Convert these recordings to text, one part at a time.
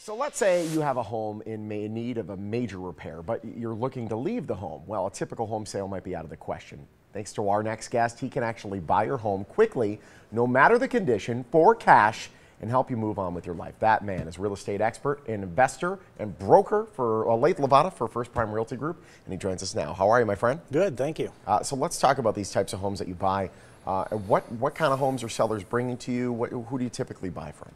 So let's say you have a home in need of a major repair, but you're looking to leave the home. Well, a typical home sale might be out of the question. Thanks to our next guest, he can actually buy your home quickly, no matter the condition, for cash, and help you move on with your life. That man is real estate expert, an investor, and broker for Late Levada for First Prime Realty Group, and he joins us now. How are you, my friend? Good, thank you. So let's talk about these types of homes that you buy. What kind of homes are sellers bringing to you? Who do you typically buy from?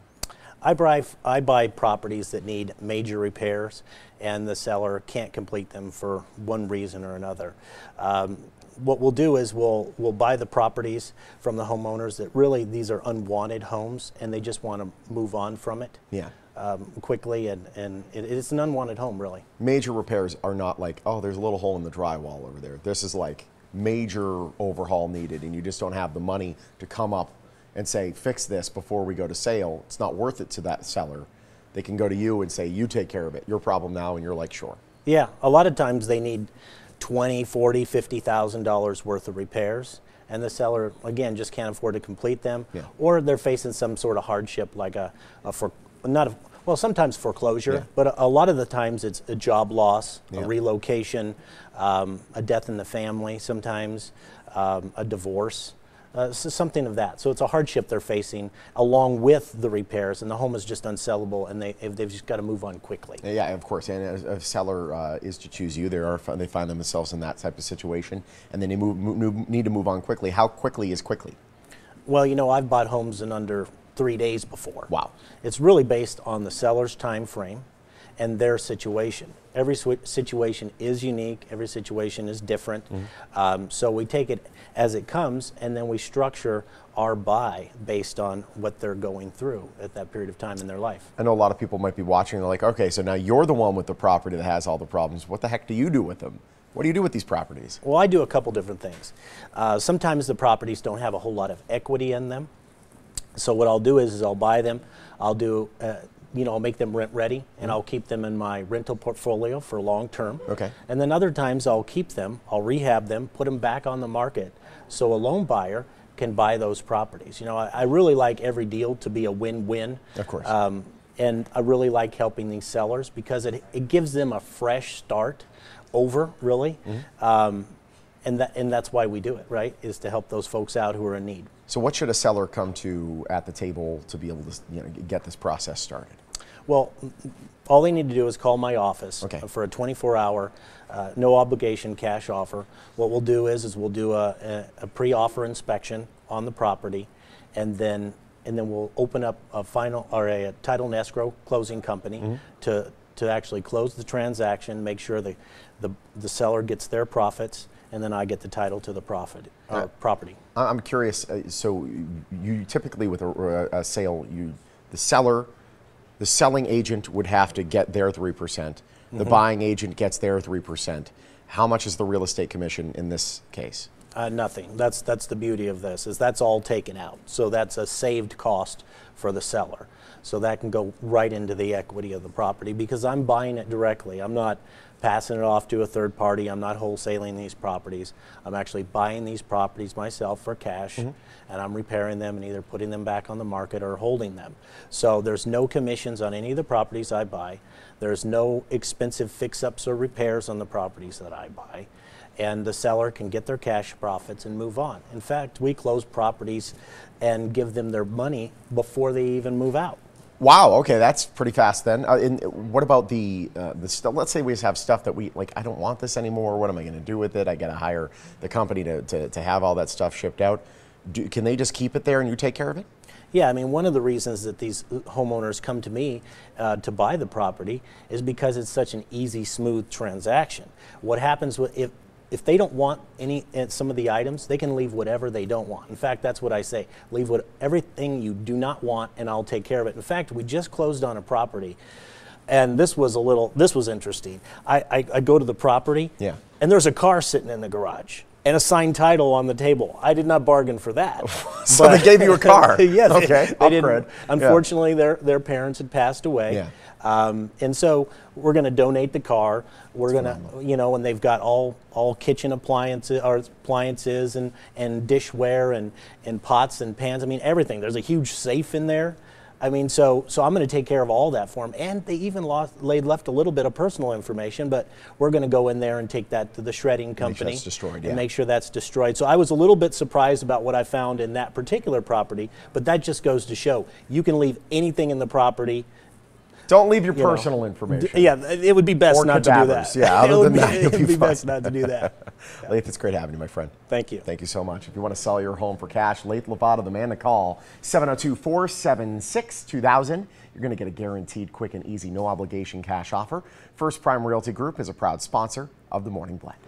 I buy properties that need major repairs and the seller can't complete them for one reason or another. What we'll do is we'll buy the properties from the homeowners that really, these are unwanted homes and they just want to move on from it. Yeah. Quickly, and it's an unwanted home, really. Major repairs are not like, oh, there's a little hole in the drywall over there. This is like major overhaul needed, and you just don't have the money to come up and say, fix this before we go to sale. It's not worth it to that seller. They can go to you and say, you take care of it. Your problem now, and you're like, sure. Yeah, a lot of times they need $20,000, $40,000, $50,000 worth of repairs, and the seller, again, just can't afford to complete them, yeah. Or they're facing some sort of hardship, like well, sometimes foreclosure, yeah. But a lot of the times it's a job loss, yeah. A relocation, a death in the family, sometimes a divorce. So something of that. So it's a hardship they're facing along with the repairs, and the home is just unsellable, and they've just got to move on quickly. Yeah, of course. And a seller is to choose you. They find themselves in that type of situation, and then they need to move on quickly. How quickly is quickly? Well, you know, I've bought homes in under 3 days before. Wow. It's really based on the seller's time frame and their situation. Every situation is unique. Every situation is different. Mm-hmm. So we take it as it comes, and then we structure our buy based on what they're going through at that period of time in their life. I know a lot of people might be watching and they're like, okay, so now you're the one with the property that has all the problems. What the heck do you do with them? What do you do with these properties? Well, I do a couple different things. Sometimes the properties don't have a whole lot of equity in them. So what I'll do is I'll buy them. I'll do I'll make them rent ready, and I'll keep them in my rental portfolio for long term. Okay. And then other times I'll keep them, I'll rehab them, put them back on the market so a loan buyer can buy those properties. You know, I really like every deal to be a win-win. Of course. And I really like helping these sellers because it gives them a fresh start over, really. Mm-hmm. And that's why we do it, right, is to help those folks out who are in need. So what should a seller come to at the table to be able to get this process started? Well, all they need to do is call my office, okay, for a 24-hour, no obligation cash offer. What we'll do is we'll do a pre-offer inspection on the property, and then we'll open up a title and escrow closing company, mm-hmm, to actually close the transaction, make sure the seller gets their profits, and then I get the title to the property. I'm curious. So you typically with a sale, the selling agent would have to get their 3%. The mm-hmm. buying agent gets their 3%. How much is the real estate commission in this case? Nothing. That's the beauty of this, is that's all taken out. So that's a saved cost for the seller. So that can go right into the equity of the property because I'm buying it directly. I'm not passing it off to a third party. I'm not wholesaling these properties. I'm actually buying these properties myself for cash, mm-hmm, and I'm repairing them and either putting them back on the market or holding them. So there's no commissions on any of the properties I buy. There's no expensive fix-ups or repairs on the properties that I buy. And the seller can get their cash profits and move on. In fact, we close properties and give them their money before they even move out. Wow. Okay, that's pretty fast then. And what about the stuff? Let's say we just have stuff that I don't want this anymore. What am I going to do with it? I got to hire the company to have all that stuff shipped out. Can they just keep it there and you take care of it? Yeah, I mean, one of the reasons that these homeowners come to me to buy the property is because it's such an easy, smooth transaction. What happens if they don't want some of the items, they can leave whatever they don't want. In fact, that's what I say. Leave everything you do not want, and I'll take care of it. In fact, we just closed on a property, and this was interesting. I go to the property, yeah, and there's a car sitting in the garage and a signed title on the table. I did not bargain for that. So they gave you a car? Yeah, okay. They didn't. Unfortunately, yeah, their parents had passed away. Yeah. And so we're going to donate the car. We're going to, and they've got all kitchen appliances and dishware and pots and pans. I mean, everything. There's a huge safe in there. I mean, so I'm going to take care of all that for them. And they even left a little bit of personal information, but we're going to go in there and take that to the shredding company. Make sure that's destroyed, and make sure that's destroyed. So I was a little bit surprised about what I found in that particular property, but that just goes to show you can leave anything in the property. Don't leave your personal information. Yeah, it would be best not to do that. Yeah, other than that, it would be best not to do that. Laith, it's great having you, my friend. Thank you. Thank you so much. If you want to sell your home for cash, Laith Lovato, the man to call, 702-476-2000. You're going to get a guaranteed, quick and easy, no obligation cash offer. First Prime Realty Group is a proud sponsor of the Morning Blend.